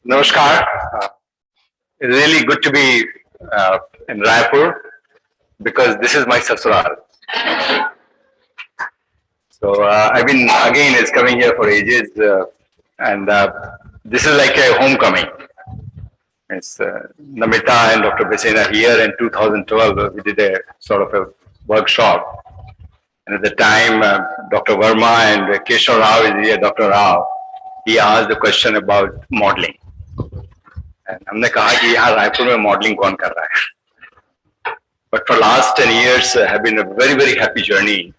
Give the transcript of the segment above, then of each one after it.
Namaskar. It's really good to be in Raipur because this is my sasural. So I've been again is coming here for ages, and this is like a homecoming. It's Namita and Dr. Besena here in 2012. We did a sort of a workshop, and at the time, Dr. Verma and Keshav Rao is here. Dr. Rao, he asked the question about modeling. And हमने कहा कि यहाँ रायपुर में modelling कौन कर रहा है? But for last 10 years have been a very happy journey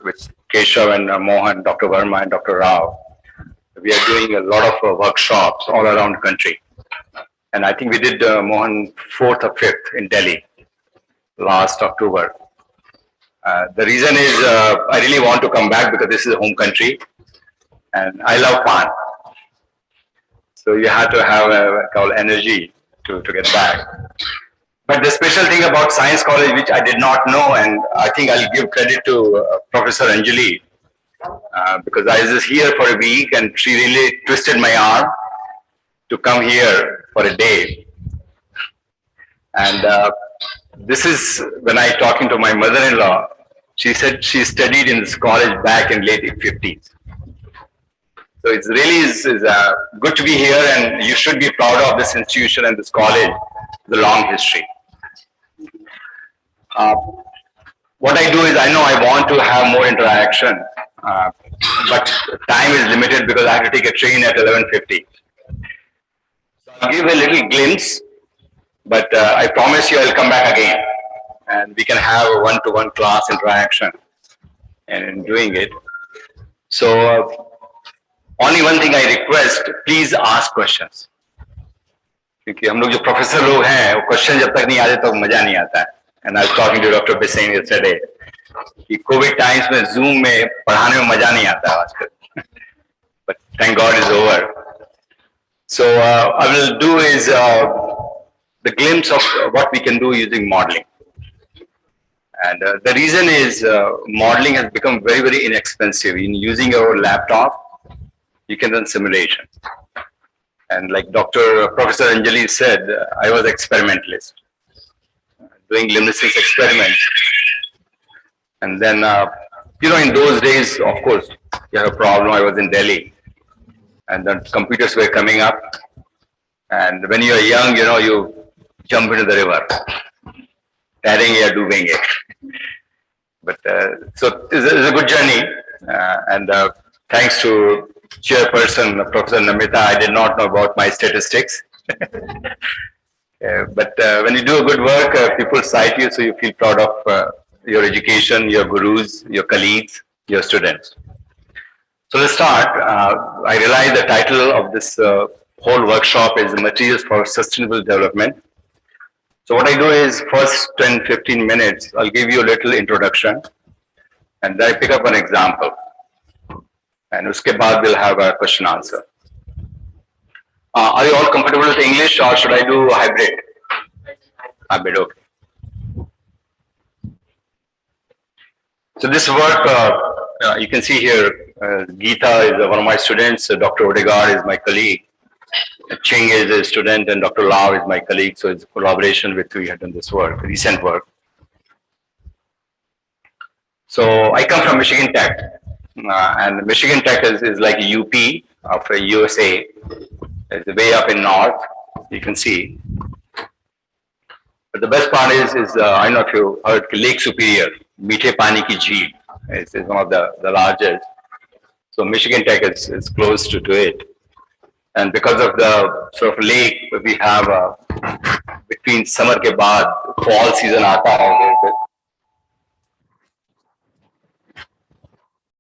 with Keshav and Mohan, Dr. Verma and Dr. Rao. We are doing a lot of workshops all around the country. And I think we did Mohan 4th or 5th in Delhi last October. The reason is I really want to come back because this is a home country and I love Pan. So you have to have a energy to get back. But the special thing about Science College, which I did not know, and I think I'll give credit to Professor Anjali, because I was just here for a week and she really twisted my arm to come here for a day. And this is when I talking to my mother-in-law, she said she studied in this college back in late 50s. So it's really good to be here and you should be proud of this institution and this college, the long history. What I do is I know I want to have more interaction, but time is limited because I have to take a train at 11:50. So I'll give a little glimpse, but I promise you I'll come back again and we can have a one-to-one class interaction and in doing it. So only one thing I request, please ask questions. क्योंकि हम लोग जो professor लोग हैं, वो question जब तक नहीं आते तो मजा नहीं आता है. And I was talking to Dr. Besane yesterday कि कोविड टाइम्स में जूम में पढ़ाने में मजा नहीं आता है आजकल. But thank God it's over. So I will do is the glimpse of what we can do using modeling. And the reason is modeling has become very inexpensive. In using your laptop, you can run simulation. And like Professor Anjali said, I was experimentalist, doing limnescence experiments. And then, in those days, of course, you have a problem. I was in Delhi and then computers were coming up. And when you are young, you jump into the river, tairing or doing it. But so it's a good journey. And thanks to Chairperson, Professor Namita, I did not know about my statistics. But when you do a good work, people cite you, so you feel proud of your education, your gurus, your colleagues, your students. So let's start. I realize the title of this whole workshop is Materials for Sustainable Development. So what I do is first 10-15 minutes, I'll give you a little introduction and then I pick up an example. And uske baad we'll have a question answer. Are you all comfortable with English or should I do hybrid? Hybrid, okay. So this work, you can see here, Geeta is one of my students, Dr. Odegaard is my colleague, Ching is a student and Dr. Lau is my colleague, so it's a collaboration with we have done this work, recent work. So I come from Michigan Tech. And Michigan Tech is like a UP of a USA. It's way up in north, you can see. But the best part is I don't know if you heard Lake Superior, Meethe Pani Ki Jheel, is one of the largest. So Michigan Tech is close to it. And because of the sort of lake, we have between summer ke baad, fall season aata hai.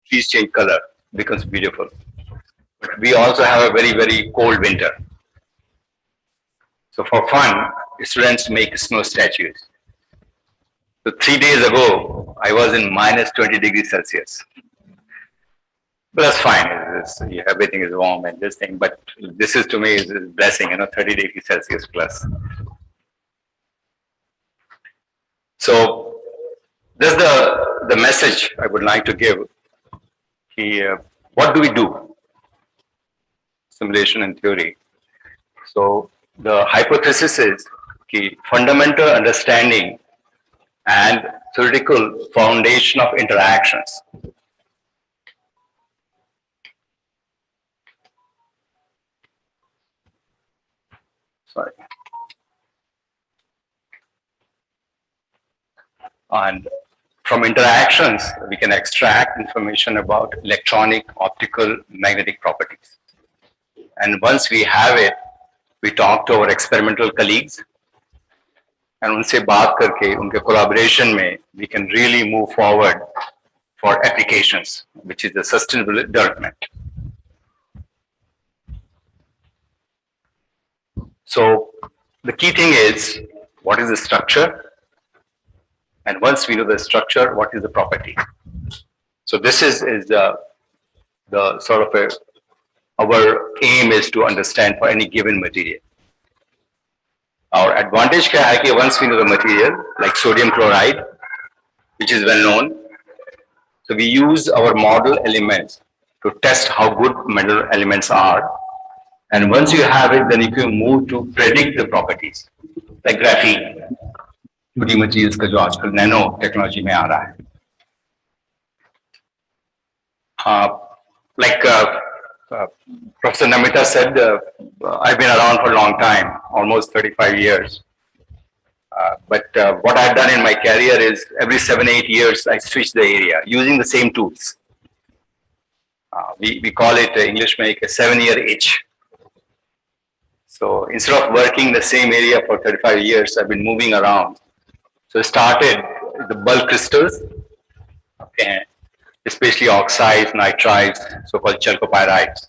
Trees change color, becomes beautiful. We also have a very cold winter. So for fun, students make snow statues. So 3 days ago, I was in minus 20 degrees Celsius. But that's fine. Everything is warm and this thing. But this is to me is a blessing, 30 degrees Celsius plus. So This is the message I would like to give. What do we do? Simulation and theory. So the hypothesis is fundamental understanding and theoretical foundation of interactions. Sorry. And from interactions, we can extract information about electronic, optical, magnetic properties. And once we have it, we talk to our experimental colleagues, and उनसे बात करके उनके collaboration में we can really move forward for applications, which is the sustainable development. So the key thing is, what is the structure? And once we know the structure, what is the property? So this is the sort of our aim is to understand for any given material. Our advantage क्या है कि once we know the material, like sodium chloride, which is well known, so we use our model elements to test how good metal elements are. And once you have it, then you can move to predict the properties, like graphene. 2D materials का जो आजकल nano technology में आ रहा है. Like Professor Namita said, I've been around for a long time, almost 35 years. But what I've done in my career is every 7-8 years I switch the area using the same tools. We call it English make a 7-year itch. So instead of working the same area for 35 years, I've been moving around. So I started the bulk crystals, okay, especially oxides, nitrides, so-called chalcopyrides.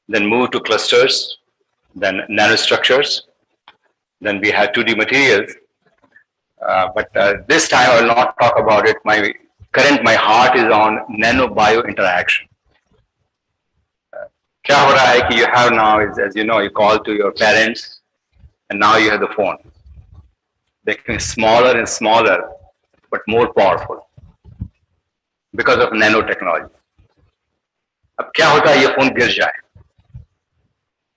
Then moved to clusters, then nanostructures. Then we had 2D materials. But this time I will not talk about it. My heart is on nano-bio interaction. क्या हो रहा है कि you have now is, as you know, you call to your parents and now you have the phone. They become smaller and smaller, but more powerful because of nanotechnology. अब क्या होता है ये फोन गिर जाए,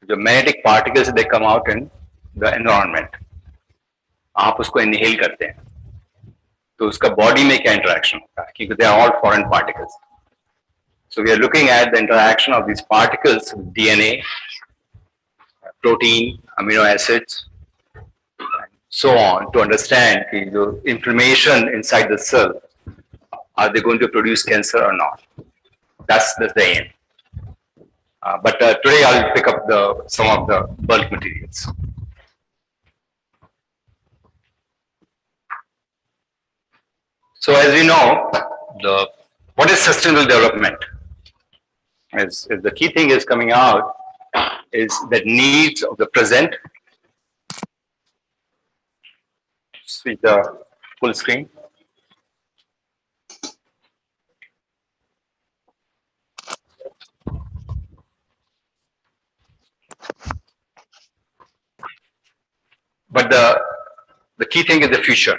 जो magnetic particles they come out in the environment, आप उसको inhale करते हैं, तो उसका body में क्या interaction होता है, क्योंकि they are all foreign particles. So we are looking at the interaction of these particles with DNA, protein, amino acids, so on, to understand the inflammation inside the cell. Are they going to produce cancer or not? That's the aim. But today I'll pick up some of the bulk materials. So as we know, what is sustainable development? Is the key thing is coming out is that needs of the present. Switch the full screen. But the key thing is the future.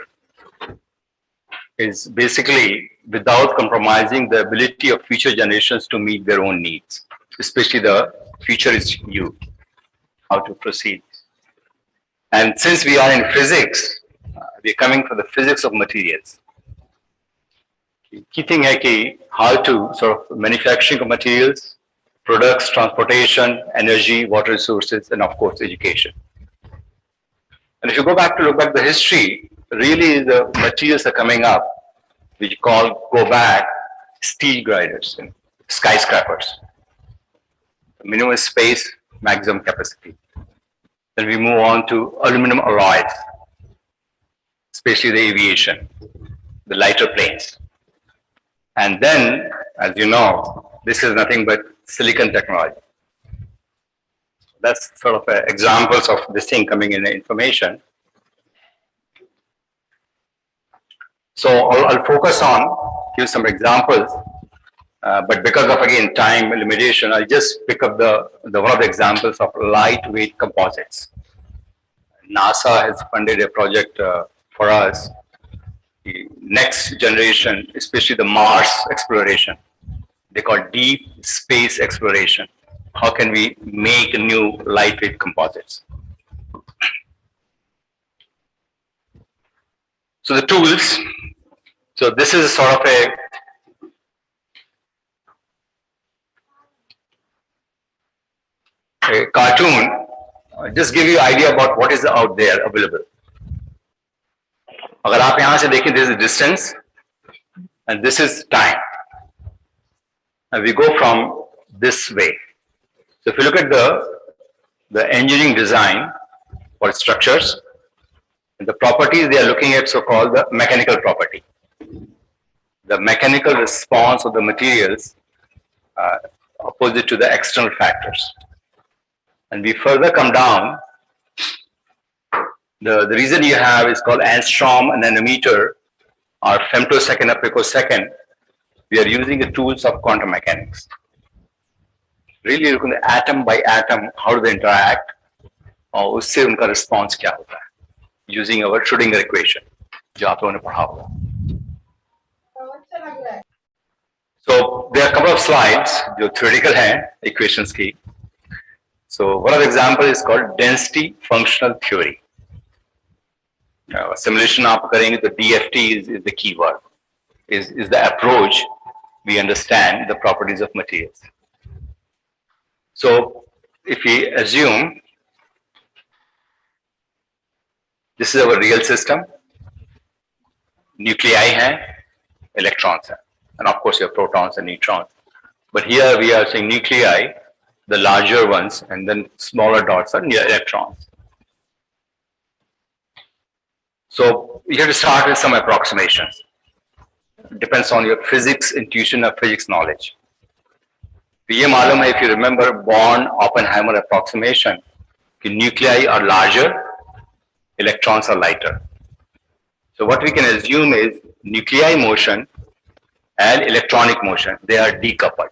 Is basically without compromising the ability of future generations to meet their own needs, especially the future is you, how to proceed. And since we are in physics, we are coming from the physics of materials. Key thing है how to sort of manufacturing of materials, products, transportation, energy, water resources, and of course education. And if you look back the history, really the materials are coming up, which go back steel girders and skyscrapers. Minimum space, maximum capacity. Then we move on to aluminum alloys, especially the aviation, the lighter planes. And then, as you know, this is nothing but silicon technology. That's sort of examples of this thing coming in the information. So I'll focus on, give some examples, but because of again time limitation, I'll just pick up the one of the examples of lightweight composites. NASA has funded a project for us, next generation, especially the Mars exploration. They call deep space exploration. How can we make new lightweight composites? So the tools. So this is sort of a cartoon. Just give you an idea about what is out there available. अगर आप यहाँ से देखें, this is distance and this is time. And we go from this way. So if you look at the engineering design for structures, and the properties they are looking at so-called the mechanical property. The mechanical response of the materials opposite to the external factors. And we further come down, the reason you have is called angstrom and nanometer or femtosecond or picosecond. We are using the tools of quantum mechanics. Really looking at atom by atom, how do they interact, और उससे उनका response क्या होता है, using our Schrödinger equation, जो आप लोगों ने पढ़ा होगा. So there are a couple of slides जो theoretical हैं equations की. So one of the example is called density functional theory. Simulation आप करेंगे तो DFT is the key word. Is the approach we understand the properties of materials. So if we assume this is our real system, nuclei हैं, electrons हैं, and of course you have protons and neutrons. But here we are saying nuclei, the larger ones, and then smaller dots are electrons. So you have to start with some approximations. Depends on your physics intuition or physics knowledge. ये मालूम है, if you remember Born-Oppenheimer approximation, कि nuclei are larger, electrons are lighter. So what we can assume is nuclei motion and electronic motion, they are decoupled.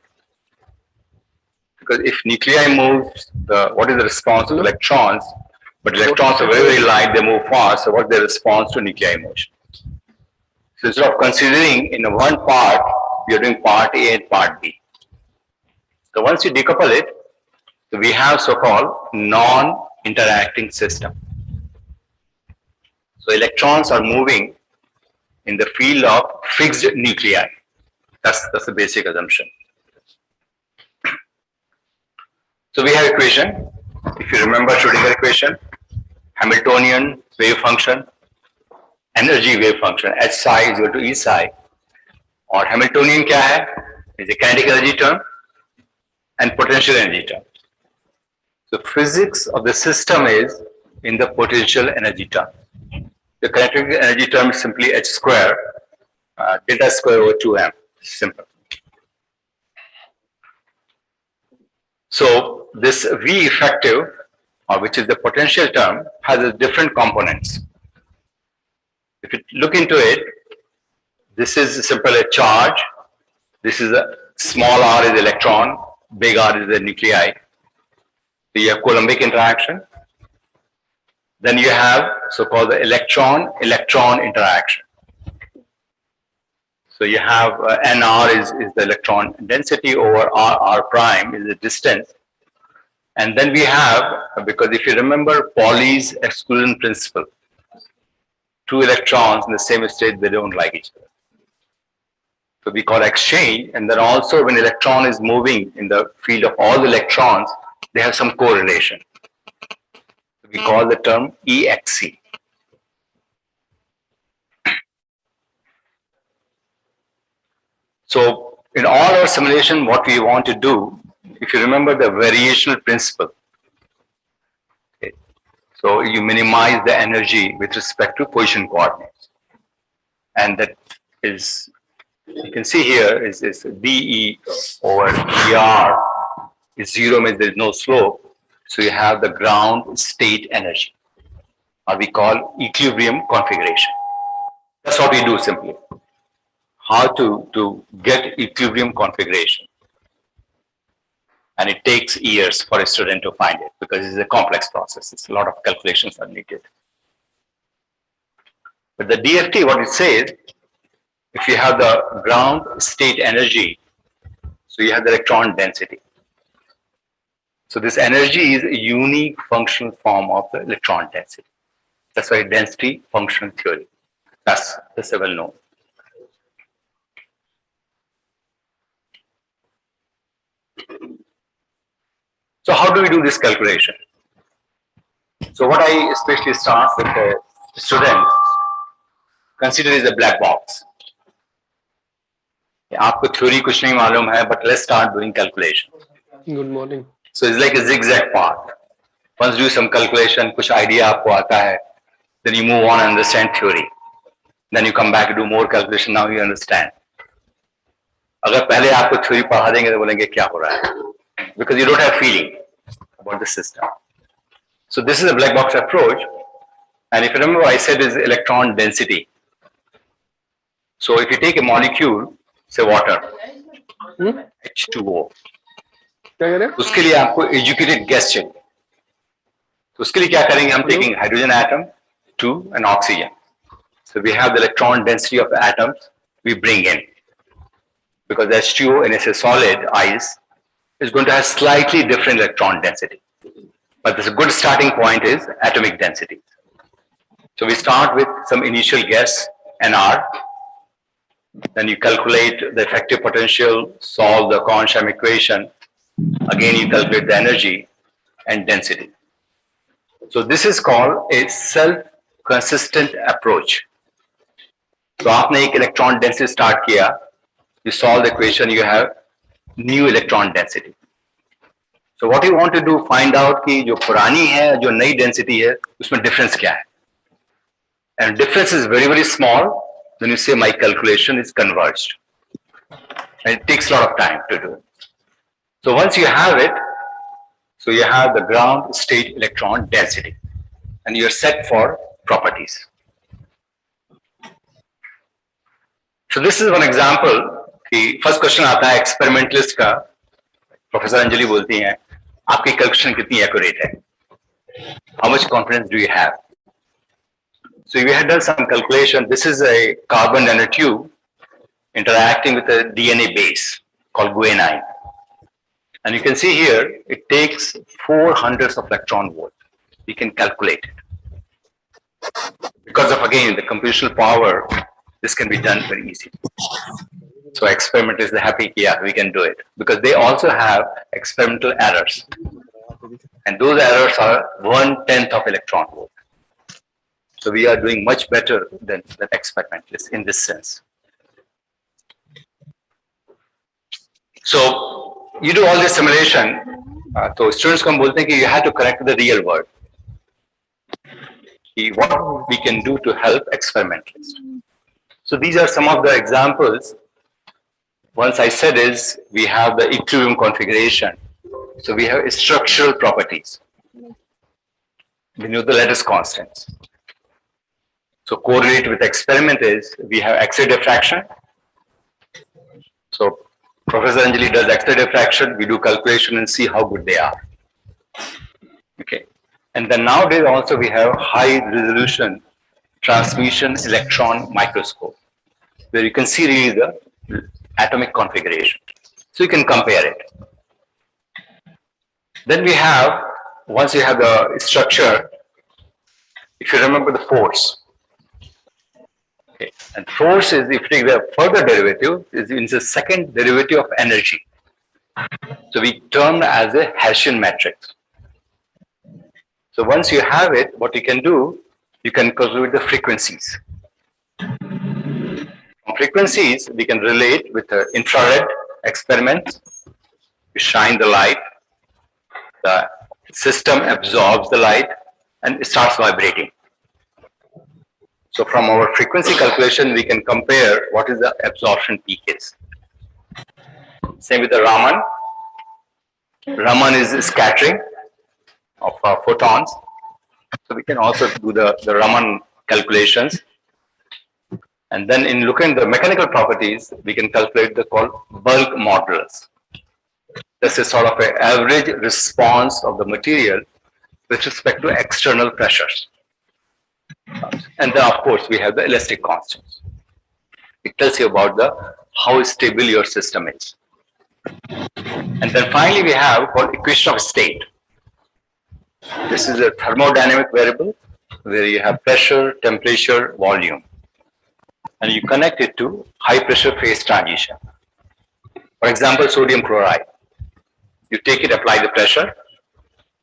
Because if nuclei moves, what is the response to electrons? But electrons are very, very light, they move fast, so what's the response to nuclei motion? So instead of considering in one part, we are doing part A and part B. So once you decouple it, we have so-called non-interacting system. So electrons are moving in the field of fixed nuclei. That's the basic assumption. So we have equation. If you remember Schrödinger equation, Hamiltonian wave function, energy wave function, H psi is equal to E psi. और Hamiltonian क्या है? Is a kinetic energy term and potential energy term. So physics of the system is in the potential energy term. The kinetic energy term is simply H square, delta square over 2m. Simple. So this V effective, or which is the potential term, has different components. If you look into it, this is simply a charge. This is a small r is electron, big R is the nuclei. So you have Coulombic interaction. Then you have so-called the electron-electron interaction. So you have nr is the electron density over r prime is the distance. And then we have, because if you remember Pauli's exclusion principle, two electrons in the same state, they don't like each other. So we call exchange, and then also when electron is moving in the field of all the electrons, they have some correlation. So we call the term EXC. So in all our simulation, what we want to do, if you remember the variational principle, okay, so you minimize the energy with respect to position coordinates. And that is, you can see here is dE over dr is 0, means there is no slope. So you have the ground state energy, or we call equilibrium configuration. That's what we do simply. How to get equilibrium configuration. And it takes years for a student to find it because it's a complex process. It's a lot of calculations are needed. But the DFT, what it says, if you have the ground state energy, so you have the electron density. So this energy is a unique functional form of the electron density. That's why density functional theory. That's well known. So how do we do this calculation? So what I especially start with the student, consider is a black box. आपको theory कुछ नहीं मालूम है, but let's start doing calculation. Good morning. So it's like a zigzag path. Once you do some calculation, कुछ idea आपको आता है, then you move on and understand theory. Then you come back and do more calculation. Now you understand. अगर पहले आपको theory पढ़ा देंगे तो बोलेंगे क्या हो रहा है? Because you don't have feeling about the system. So this is a black box approach. And if you remember, I said is electron density. So if you take a molecule, say water, H2O, उसके लिए आपको educated guess चाहिए. तो उसके लिए क्या करेंगे? हम taking hydrogen atom, 2 and oxygen. So we have the electron density of the atoms we bring in. Because H2O in a solid ice is going to have slightly different electron density. But this good starting point is atomic density. So we start with some initial guess, nr. Then you calculate the effective potential, solve the Korn-Sham equation. Again, you calculate the energy and density. So this is called a self-consistent approach. So आपने एक electron density start किया, you solve the equation, you have new electron density. So what you want to do, find out कि जो पुरानी है, जो नई density है, उसमें difference क्या है? And difference is very, very small. Then you say my calculation is converged. And it takes a lot of time to do it. So once you have it, so you have the ground state electron density. And you're set for properties. So this is one example. कि first question आता है experimentalist का, Professor Anjali बोलती हैं, आपकी calculation कितनी accurate है? How much confidence do you have? So we had done some calculation. This is a carbon nanotube interacting with a DNA base called guanine. And you can see here, it takes 400 of electron volt. We can calculate it. Because of, again, the computational power, this can be done very easily. So experimenters are happy, yeah, we can do it. Because they also have experimental errors. And those errors are 1/10 of electron volt. So we are doing much better than experimentalists in this sense. So you do all this simulation. So students come बोलते हैं कि you have to connect to the real world. What we can do to help experimentalists. So these are some of the examples. Once I said is we have the equilibrium configuration. So we have structural properties. We know the lattice constants. So correlate with experiment is we have X-ray diffraction. So Professor Anjali does X-ray diffraction. We do calculation and see how good they are. Okay. And then nowadays also we have high resolution transmission electron microscope, where you can see really the atomic configuration. So you can compare it. Then we have, once you have the structure, if you remember the force. Okay. And force is, if you take the further derivative, is the second derivative of energy. So we term as a Hessian matrix. So once you have it, what you can do, you can calculate the frequencies. From frequencies, we can relate with the infrared experiments. You shine the light, the system absorbs the light, and it starts vibrating. So from our frequency calculation, we can compare what is the absorption peak is. Same with the Raman. Raman is scattering of photons. So we can also do the Raman calculations. And then in looking at the mechanical properties, we can calculate the called bulk modulus. This is sort of an average response of the material with respect to external pressures. And then of course we have the elastic constants. It tells you about the how stable your system is. And then finally we have called equation of state. This is a thermodynamic variable where you have pressure, temperature, volume, and you connect it to high pressure phase transition. For example, sodium chloride. You take it, apply the pressure,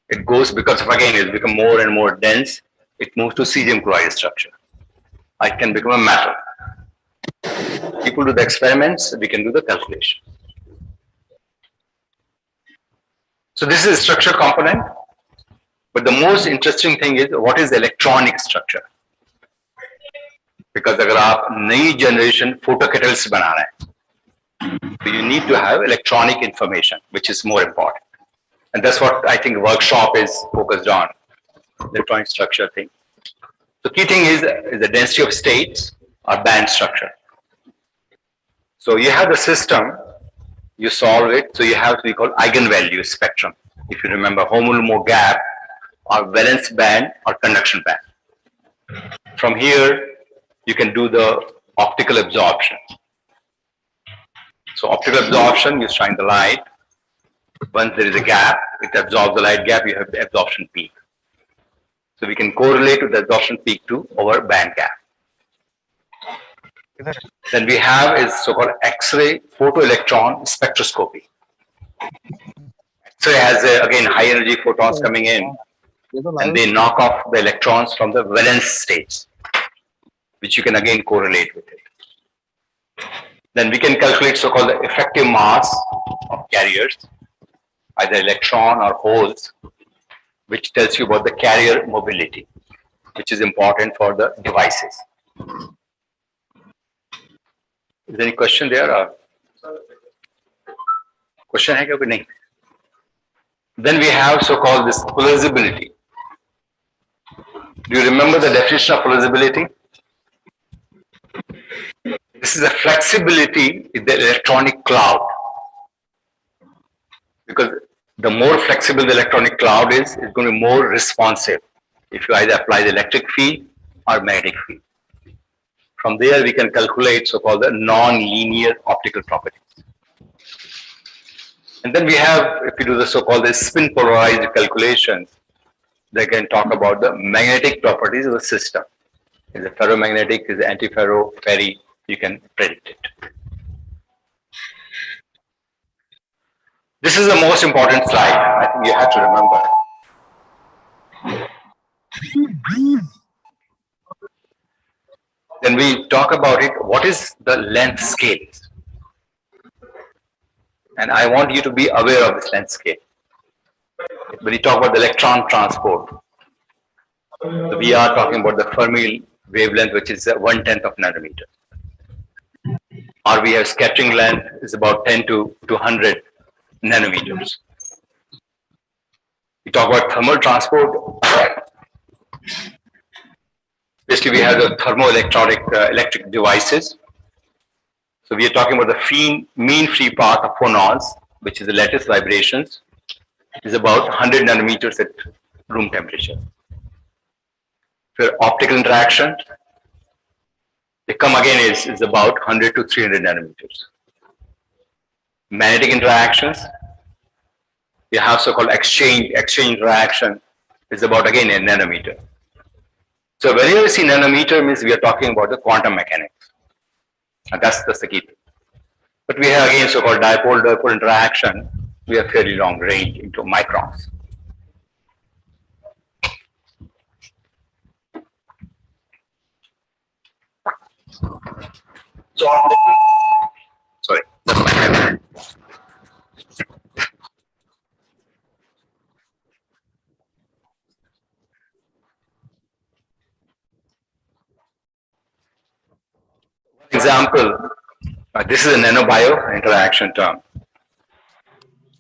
it goes, because of again it become more and more dense, it moves to cesium chloride structure. It can become a metal. People do the experiments, we can do the calculation. So this is a structure component, but the most interesting thing is what is the electronic structure. Because अगर आप नई generation photocatalysts बना रहे हैं, so you need to have electronic information, which is more important. And that's what I think workshop is focused on, electronic structure thing. The key thing is the density of states or band structure. So you have the system, you solve it, so you have to be called eigenvalue spectrum. If you remember, homolomo gap or valence band or conduction band. From here, you can do the optical absorption. So optical absorption, you shine the light. Once there is a gap, it absorbs the light gap, you have the absorption peak. So we can correlate with the absorption peak to our band gap. Then we have is so-called X-ray photoelectron spectroscopy. X-ray has again high energy photons coming in, and they knock off the electrons from the valence states, which you can again correlate with it. Then we can calculate so-called the effective mass of carriers, either electron or holes, which tells you about the carrier mobility, which is important for the devices. Is there any question there? Or? Question hai kya nahi? Then we have so-called this polarizability. Do you remember the definition of polarizability? This is a flexibility in the electronic cloud. Because the more flexible the electronic cloud is, it's going to be more responsive if you either apply the electric field or magnetic field. From there, we can calculate so-called the non-linear optical properties. And then we have, if you do the so-called spin polarized calculations, they can talk about the magnetic properties of the system. Is it ferromagnetic, is it antiferro, ferri, you can predict it. This is the most important slide. I think you have to remember. Then we talk about it, what is the length scale? And I want you to be aware of this length scale. When we talk about the electron transport, so we are talking about the Fermi wavelength, which is 1/10 of nanometer. Or we have scattering length is about 10 to 200 nanometers. We talk about thermal transport. Basically, we have the thermoelectronic electric devices. So we are talking about the mean free path of phonons, which is the lattice vibrations, is about 100 nanometers at room temperature. For optical interaction, they come again is about 100 to 300 nanometers. Magnetic interactions, you have so-called exchange interaction is about again a nanometer. So whenever you see nanometer means we are talking about the quantum mechanics. And that's the key thing. But we have again so-called dipole-dipole interaction, we have fairly long range into microns. So, sorry, that's my camera. Example, this is a nano-bio interaction term.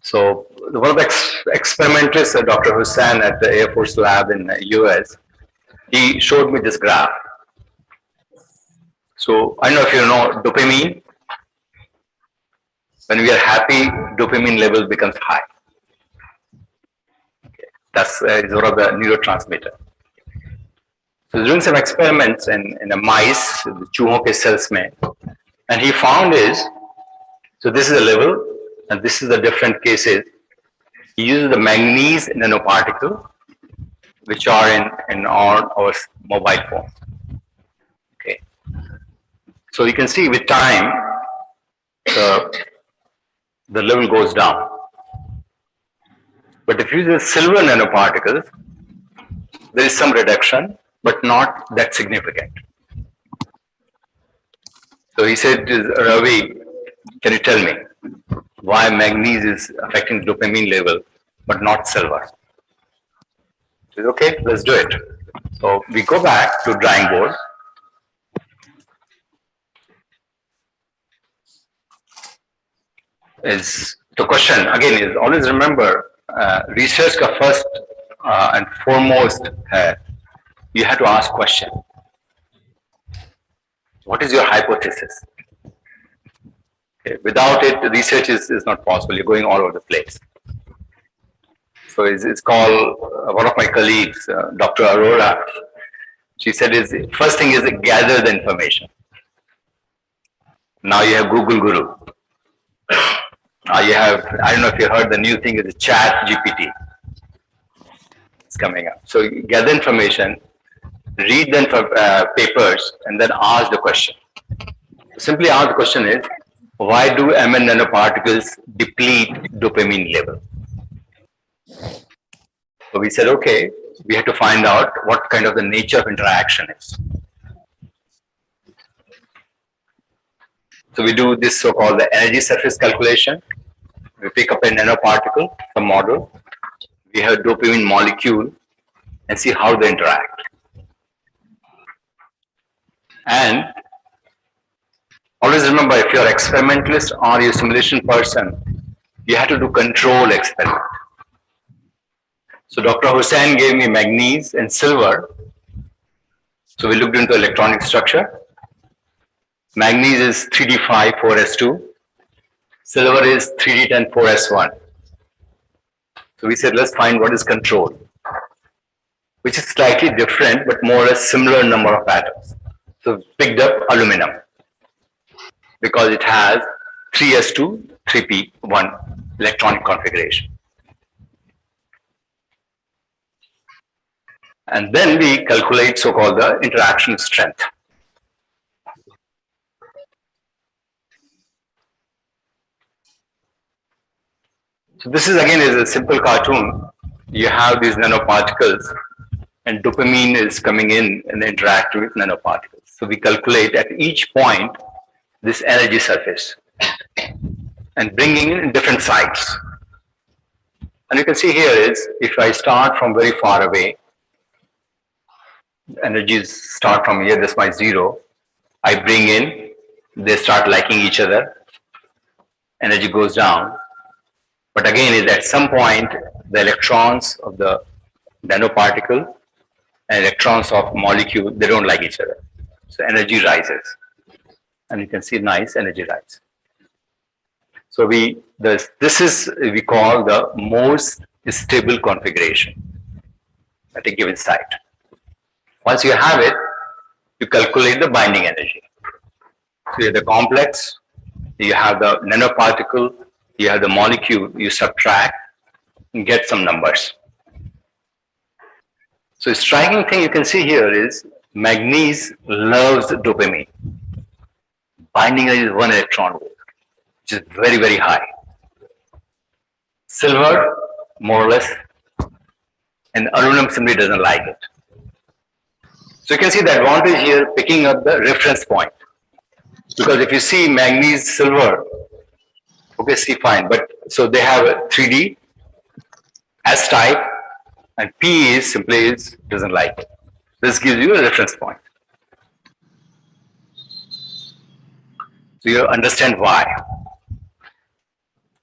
So one of the experimentalists, Dr. Hussain at the Air Force Lab in the US, he showed me this graph. So I don't know if you know dopamine. When we are happy, dopamine level becomes high. Okay. That's one of the neurotransmitter. So doing some experiments in the mice, the चूहों के cells में, And he found is, so this is a level, and this is the different cases. He uses the manganese nanoparticle, which are in our mobile phones. Okay. So you can see with time, the level goes down. But if you use silver nanoparticles, there is some reduction, but not that significant. So he said, Ravi, can you tell me why manganese is affecting dopamine level, but not silver? He said, okay, let's do it. So we go back to drawing board. Is the question again is always remember research ka first and foremost you have to ask question. What is your hypothesis? Okay. Without it, research is not possible. You're going all over the place. So it's called one of my colleagues, Dr. Arora. She said is first thing is gather the information. Now you have Google Guru. You have, I don't know if you heard the new thing is Chat GPT. It's coming up. So you gather information, read the papers, and then ask the question. Simply ask the question is, why do MN nanoparticles deplete dopamine level? So we said, okay, we have to find out what kind of the nature of interaction is. So we do this so-called the energy surface calculation. We pick up a nanoparticle, some model. We have dopamine molecule and see how they interact. And always remember, if you're experimentalist or you're simulation person, you have to do control experiment. So Dr. Hussain gave me manganese and silver. So we looked into electronic structure. Manganese is 3d5 4s2. Silver is 3d10 4s1. So we said, let's find what is control, which is slightly different, but more or less similar number of atoms. So picked up aluminum because it has 3s2, 3p1 electronic configuration. And then we calculate so-called the interaction strength. So this is again is a simple cartoon. You have these nanoparticles and dopamine is coming in and interact with nanoparticles. So we calculate at each point this energy surface and bringing in different sites. And you can see here is if I start from very far away, energies start from here, this is my 0. I bring in, they start liking each other, energy goes down. But again, is at some point, the electrons of the nanoparticle and electrons of molecule, they don't like each other. So energy rises. And you can see nice energy rise. So this is we call the most stable configuration at a given site. Once you have it, you calculate the binding energy. So you have the complex, you have the nanoparticle, you have the molecule, you subtract and get some numbers. So a striking thing you can see here is manganese loves dopamine. Binding energy is 1 electron volt, which is very, very high. Silver, more or less, and aluminum simply doesn't like it. So you can see the advantage here picking up the reference point. Because if you see manganese, silver, okay, see fine, but so they have a 3D, S type, and P is simply doesn't like it. This gives you a reference point. So you understand why.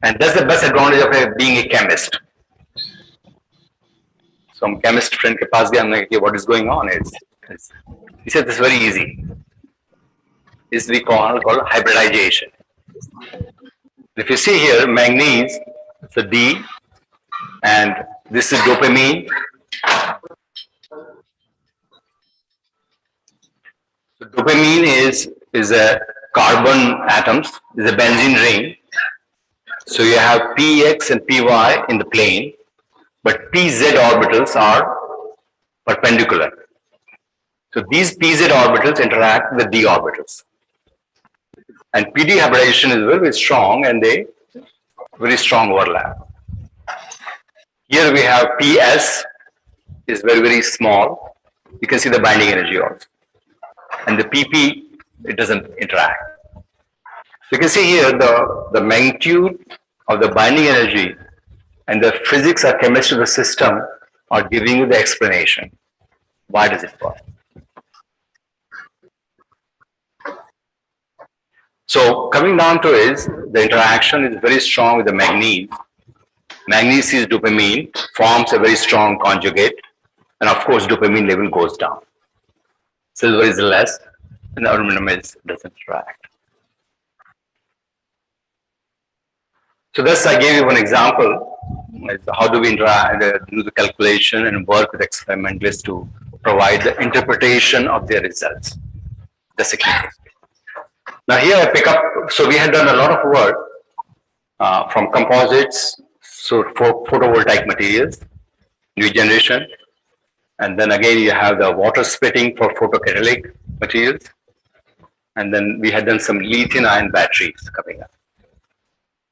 And that's the best advantage of being a chemist. Some chemist friend ke paas gaya, I'm like, what is going on? He said this is very easy. This we called hybridization. If you see here, manganese, it's a D, and this is dopamine. So dopamine is a carbon atoms. This is a benzene ring. So you have px and py in the plane, but pz orbitals are perpendicular. So these pz orbitals interact with d orbitals. And PD hybridization is very, very strong, and they very strong overlap. Here we have PS is very, very small. You can see the binding energy also. And the PP, it doesn't interact. You can see here the magnitude of the binding energy and the physics or chemistry of the system are giving you the explanation. Why does it work? So coming down to is the interaction is very strong with the manganese. Manganese is dopamine, forms a very strong conjugate, and of course dopamine level goes down. Silver is less, and aluminum doesn't interact. So thus I gave you one example. How do we interact, do the calculation and work with experimentalists to provide the interpretation of their results. That's a key thing. Now here I pick up, so we had done a lot of work from composites, so for photovoltaic materials, new generation, and then again you have the water splitting for photocatalytic materials, and then we had done some lithium ion batteries coming up.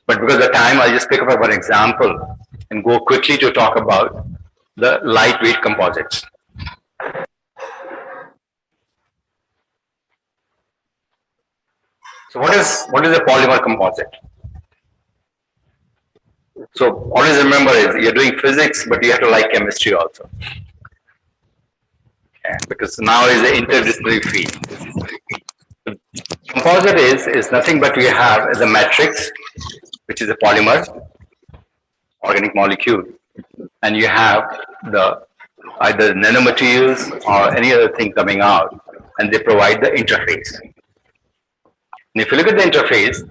But because of the time, I'll just pick up one example and go quickly to talk about the lightweight composites. So what is a polymer composite? So always remember is you're doing physics, but you have to like chemistry also. Okay, because now is the interdisciplinary field. Composite is nothing but we have the matrix, which is a polymer, organic molecule, and you have the either nanomaterials or any other thing coming out, and they provide the interface. And if you look at the interface,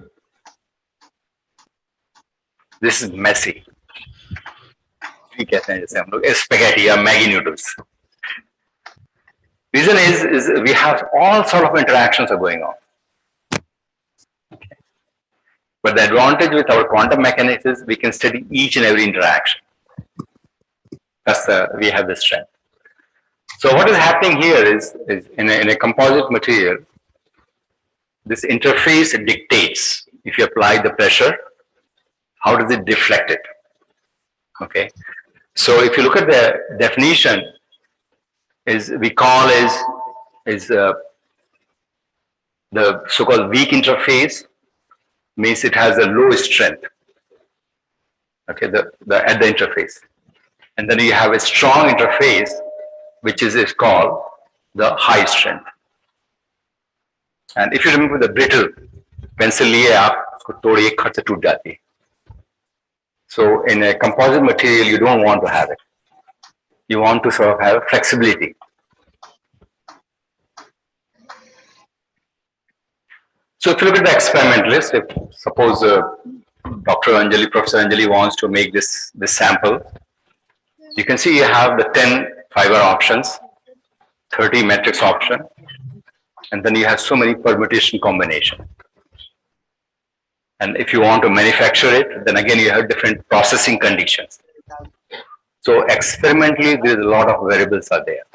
this is messy. Spaghetti or Maggi noodles. Reason is we have all sort of interactions are going on. Okay. But the advantage with our quantum mechanics is we can study each and every interaction. That's we have the strength. So what is happening here is in a composite material, this interface dictates if you apply the pressure, how does it deflect it? Okay. So if you look at the definition, we call is the so-called weak interface, means it has a low strength. Okay, at the interface, and then you have a strong interface, which is called the high strength. And if you remember the brittle, pencil लिए आप उसको तोड़िए खट से टूट जाती है. So in a composite material, you don't want to have it. You want to sort of have flexibility. So if you look at the experimentalist, if suppose Dr. Anjali, Professor Anjali wants to make this sample, you can see you have the 10 fiber options, 30 matrix option, and then you have so many permutation combination. And if you want to manufacture it, then again you have different processing conditions. So experimentally, there is a lot of variables are there.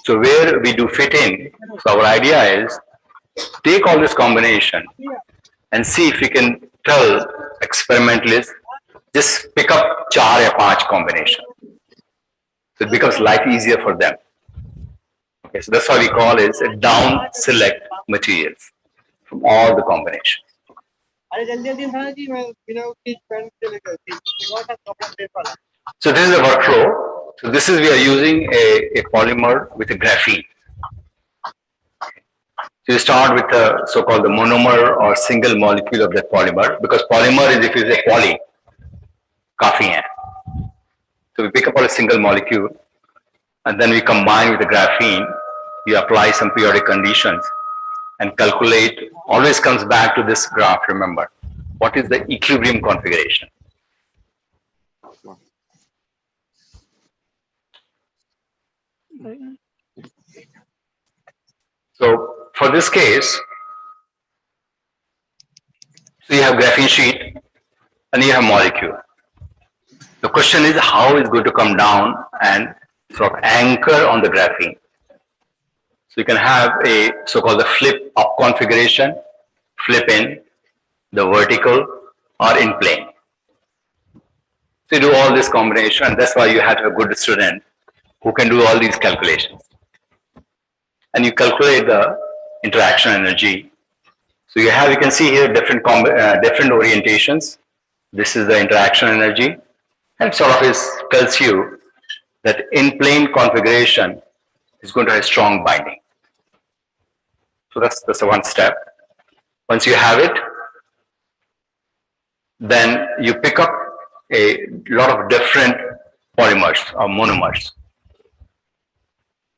So where we do fit in, so our idea is take all this combination and see if we can tell experimentalists just pick up 4 or 5 combination. So it becomes life easier for them. Okay, so that's why we call it a down select materials from all the combinations. So this is the workflow. So this is we are using a polymer with a graphene. So you start with the so-called the monomer or single molecule of that polymer, because polymer is if it's a poly, काफी है. So we pick up a single molecule and then we combine with the graphene. You apply some periodic conditions and calculate. Always comes back to this graph. Remember, what is the equilibrium configuration? So for this case, So you have graphene sheet and you have molecule. The question is how it's going to come down and sort of anchor on the graphene. So you can have a so-called the flip up configuration, flip in, the vertical or in plane. So you do all this combination, and that's why you have to have a good student who can do all these calculations. And you calculate the interaction energy. So you can see here different orientations. This is the interaction energy, and sort of tells you that in plane configuration is going to have strong binding. So that's the one step. Once you have it, then you pick up a lot of different polymers or monomers.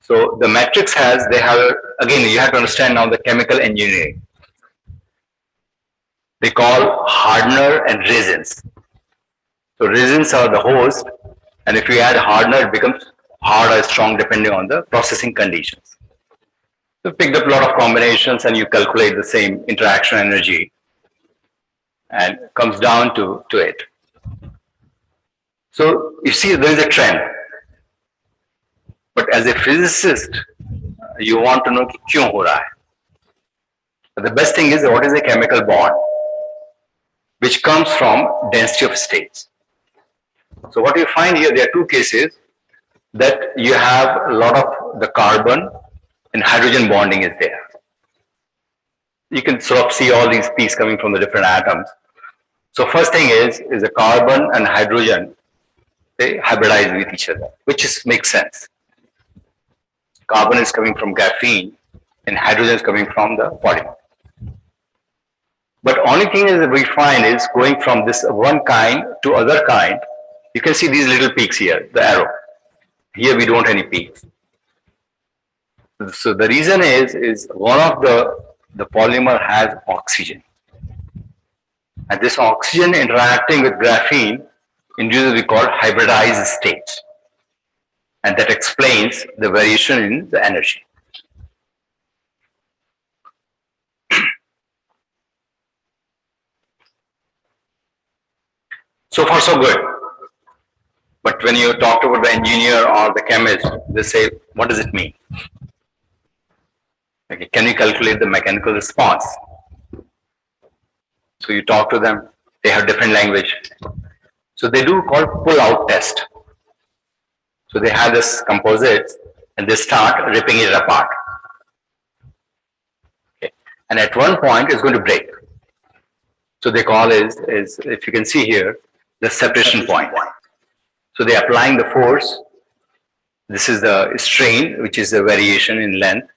So the matrix again, you have to understand now the chemical engineering. They call hardener and resins. So resins are the host, and if you add hardener, it becomes hard or strong depending on the processing conditions. So pick up a lot of combinations and you calculate the same interaction energy and comes down to it. So you see there is a trend. But as a physicist, you want to know कि क्यों हो रहा है. But the best thing is what is a chemical bond, which comes from density of states. So what you find here, there are two cases that you have a lot of the carbon and hydrogen bonding is there. You can sort of see all these peaks coming from the different atoms. So first thing is the carbon and hydrogen, they hybridize with each other, which makes sense. Carbon is coming from graphene and hydrogen is coming from the polymer. But only thing is that we find is going from this one kind to other kind. You can see these little peaks here, the arrow. Here we don't have any peaks. So the reason is one of the polymer has oxygen. And this oxygen interacting with graphene induces what we call hybridized states. And that explains the variation in the energy. So far so good. But when you talk about the engineer or the chemist, they say, what does it mean? Okay, can you calculate the mechanical response? So you talk to them, they have different language. So they do called pull-out test. So they have this composite and they start ripping it apart. Okay. And at one point it's going to break. So they call is if you can see here, the separation point. So they're applying the force. This is the strain, which is the variation in length.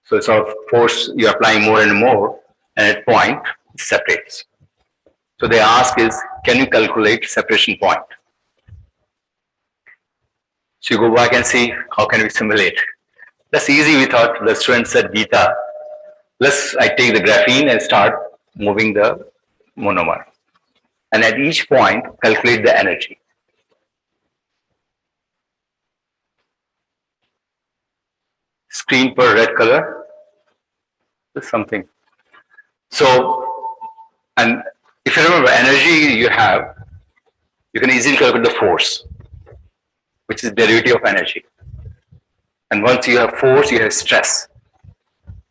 So it's sort of force you're applying more and more, and at point it separates. So they ask is, can you calculate separation point? So you go back and see how can we simulate. That's easy. We thought the student said Gita. I take the graphene and start moving the monomer. And at each point, calculate the energy. Screen per red color. This is something. So, and if you remember energy you have, you can easily calculate the force, which is derivative of energy. And once you have force, you have stress.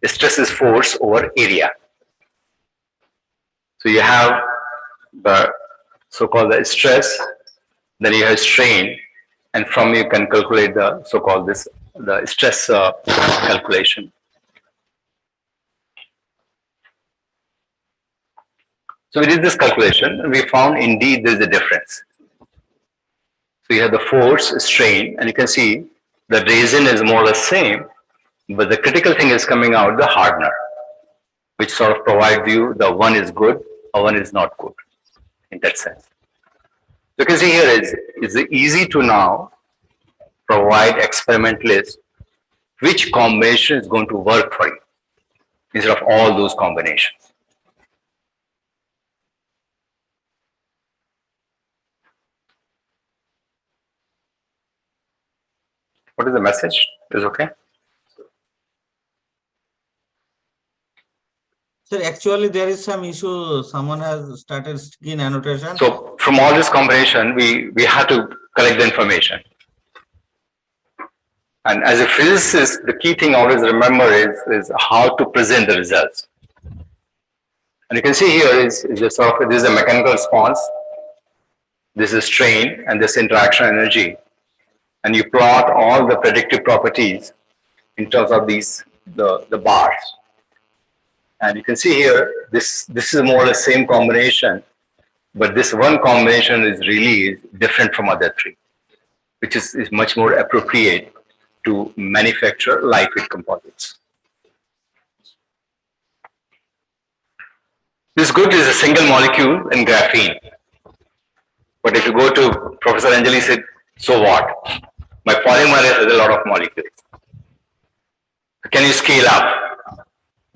The stress is force over area. So you have the so-called the stress, then you have strain, and from you can calculate the so-called the stress calculation. So we did this calculation and we found indeed there is a difference. So you have the force, strain, and you can see the resin is more or less same, but the critical thing is coming out the hardener, which sort of provides you the one is good or one is not good in that sense. You can see here it's easy to now provide experimentalists which combination is going to work for you instead of all those combinations. What is the message? Is okay? Sir, actually there is some issue. Someone has started skin annotation. So from all this combination, we have to collect the information. And as a physicist, the key thing always remember is how to present the results. And you can see here is a sort of, this is a mechanical response, this is strain, and this interaction energy. And you plot all the predictive properties in terms of these, the bars. And you can see here, this is more or less same combination, but this one combination is really different from other three, which is much more appropriate to manufacture lightweight composites. This good is a single molecule in graphene. But if you go to Professor Anjali said, so what? My polymer has a lot of molecules. Can you scale up?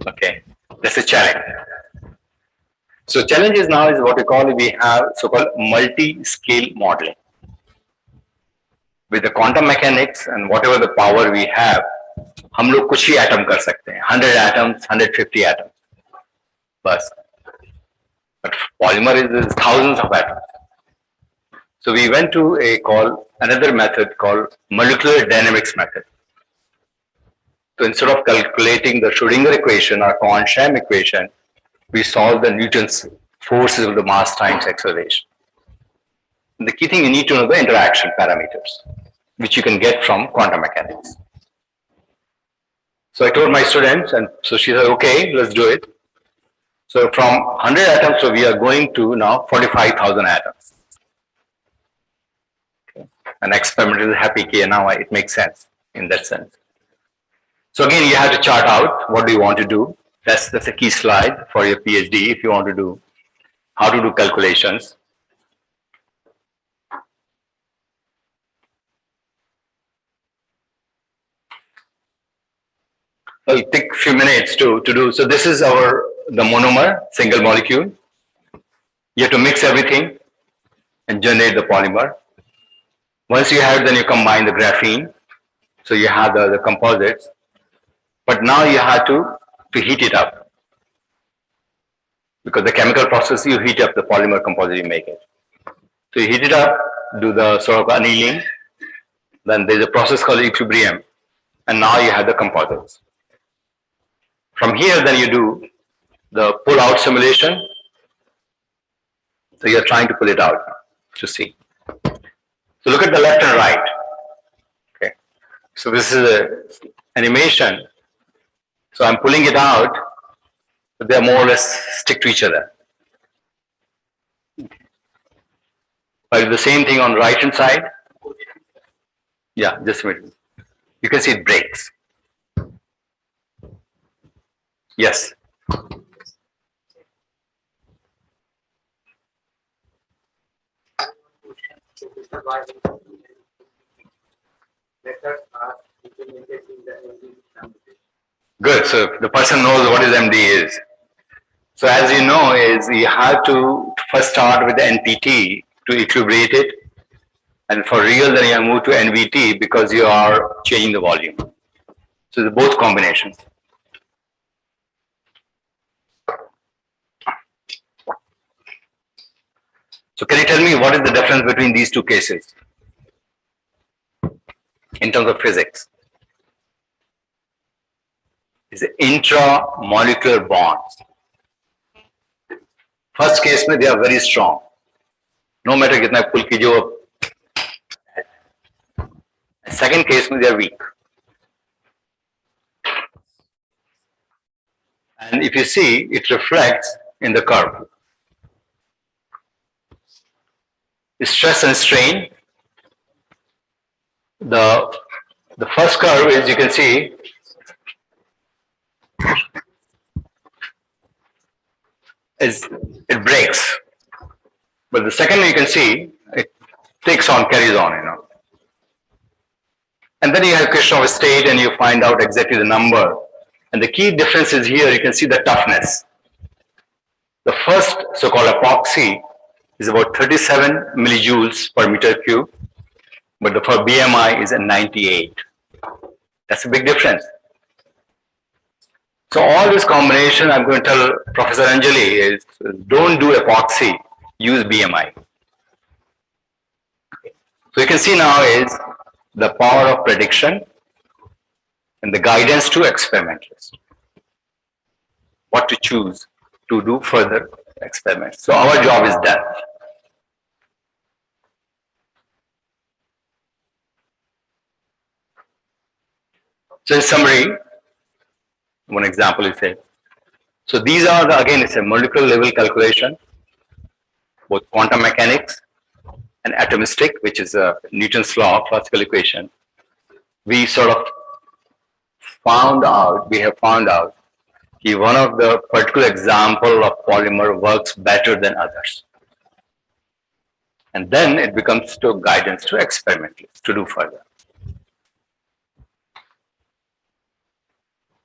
Okay, that's a challenge. So challenges now is what we call, we have so-called multi-scale modeling. With the quantum mechanics and whatever the power we have, हम लोग कुछ ही atom कर सकते हैं, 100 atoms, 150 atoms, बस. But polymer is thousands of atoms. So we went to another method called molecular dynamics method. So instead of calculating the Schrodinger equation or Kohn-Sham equation, we solve the Newton's forces of the mass times acceleration. And the key thing, you need to know the interaction parameters, which you can get from quantum mechanics. So I told my students, and so she said, okay, let's do it. So from 100 atoms, so we are going to now 45,000 atoms. Okay. An experiment is happy key, now it makes sense in that sense. So again, you have to chart out what do you want to do. That's a key slide for your PhD if you want to do, how to do calculations. It'll take a few minutes to do. So this is the monomer, single molecule. You have to mix everything and generate the polymer. Once you have it, then you combine the graphene. So you have the composites. But now you have to heat it up. Because the chemical process, you heat up the polymer composite, you make it. So you heat it up, do the sort of annealing. Then there's a process called equilibrium. And now you have the composites. From here, then you do the pull-out simulation. So you're trying to pull it out to see. So look at the left and right. Okay. So this is an animation. So I'm pulling it out, but they are more or less stick to each other. But the same thing on the right hand side. Yeah, just a minute. You can see it breaks. Yes. Good. So the person knows what is MD is. So as you know, is you have to first start with the NPT to equilibrate it, and for real, then you move to NVT because you are changing the volume. So it's both combinations. So can you tell me what is the difference between these two cases in terms of physics? It's intramolecular bonds. First case, they are very strong. No matter kitna pull kijiye. Second case, they are weak. And if you see, it reflects in the curve. Stress and strain. The first curve is, you can see, it breaks. But the second one you can see, it takes on, carries on, you know. And then you have question of state and you find out exactly the number. And the key difference is here, you can see the toughness. The first so-called epoxy is about 37 millijoules per meter cube, but for BMI is at 98. That's a big difference. So all this combination, I'm going to tell Professor Anjali is don't do epoxy, use BMI. So you can see now is the power of prediction and the guidance to experimentalists. What to choose to do further experiments. So our job is done. So in summary, one example is say, so these are the, again, it's a molecular level calculation, both quantum mechanics and atomistic, which is a Newton's law, classical equation. We sort of we have found out that one of the particular example of polymer works better than others. And then it becomes to guidance to experimentalists to do further.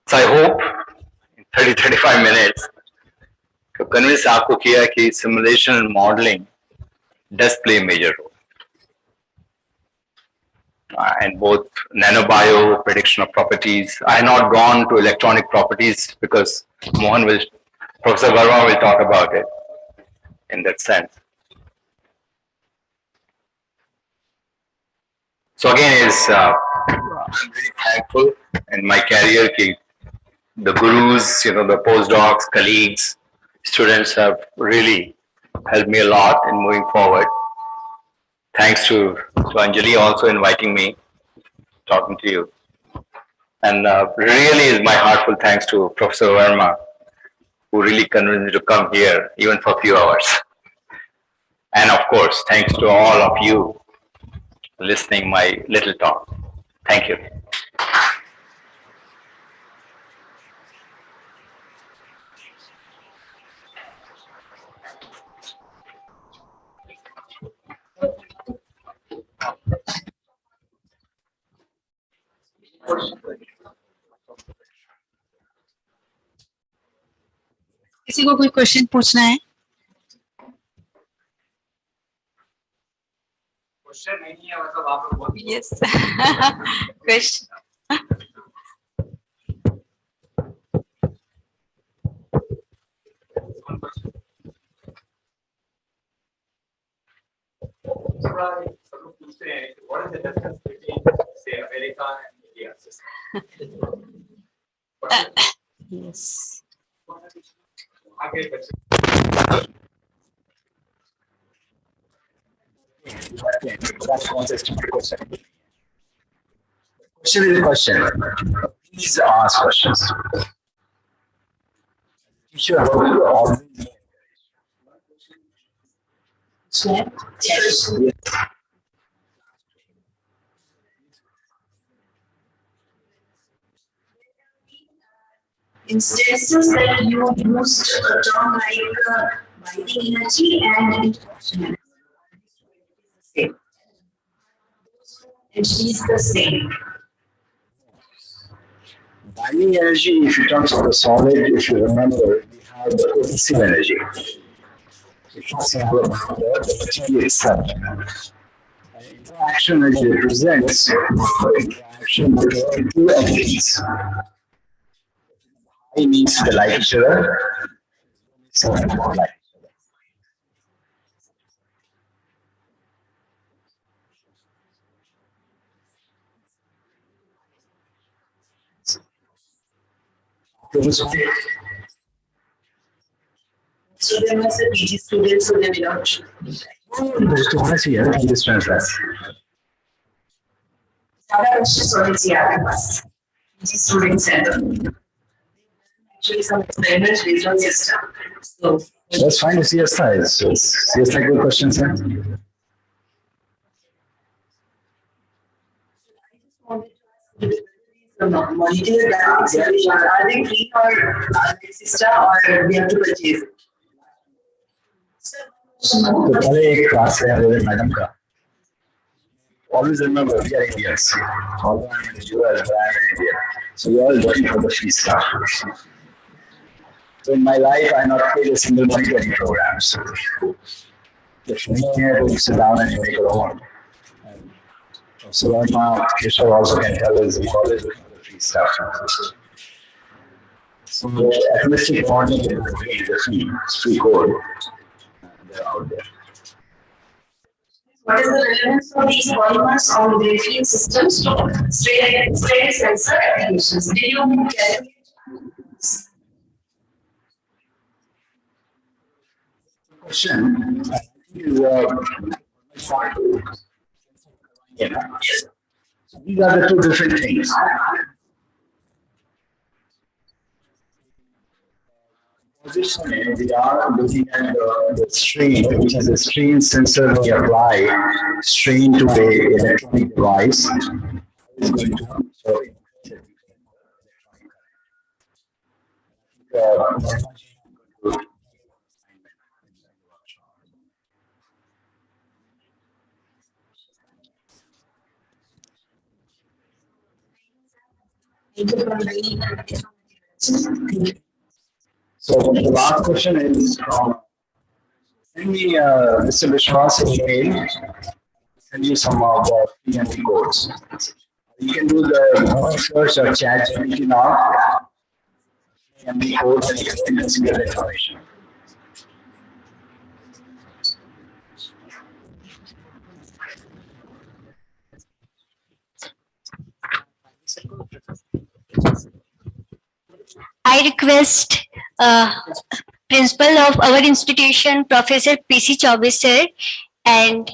So I hope in 30-35 minutes to convince आपको किया कि simulation and modeling does play a major role. And both nano-bio, prediction of properties. I have not gone to electronic properties because Professor Verma will talk about it in that sense. So again, I'm very thankful in my career that the gurus, the postdocs, colleagues, students have really helped me a lot in moving forward. Thanks to Anjali also inviting me, talking to you. And really is my heartfelt thanks to Professor Verma, who really convinced me to come here, even for a few hours. And of course, thanks to all of you listening my little talk. Thank you. किसी को कोई question पूछना है? Question नहीं है मतलब आप लोग यस क्वेश्चन पूछते हैं what is the difference between say America and India yes आगे बच्चे Question is a question. Please ask questions. Teacher always instances that you used a term like binding energy and interaction energy. Energy is the same. binding energy, if you talk about the solid, if you remember, we have the cohesive energy. It's not about the material itself. Interaction energy represents the interaction between two entities. I means they like each other, so they don't like each other. So there must be PG students, so they will not. Just to honestly, I think this translates. ज़्यादा questions होने चाहिए आपके पास. PG students हैं. Actually, some experiments based on system. So That's fine to CSI. CSI good questions, sir. molecular dynamics are they free or are they system or we have to purchase it? तो पहले एक class है हमारे madam का. Always remember, we are Indians. Although I'm in the US, but I'm in India. So we are all looking for the free stuff. So in my life, I not paid a single money to any programs. If you need here, you sit down and you make your own. So Verma, Keshav also can tell us we always look for the free stuff. So atomistic bonding is the free code. They're out there. What is the relevance of these polymers on graphene systems to strain sensor applications? Did you calculate? Question I think is short. Yeah. Yes. So these are the two different things. Position, we are looking at the strain, which is a strain sensor we apply strain to the electronic device. Is going to so So the last question is from Mr. Vishwas email. Send you some of the PNP codes. You can do the search or chat GPT now. PNP codes and you can see the information. I request principal of our institution, Professor P.C. Chaubey sir, and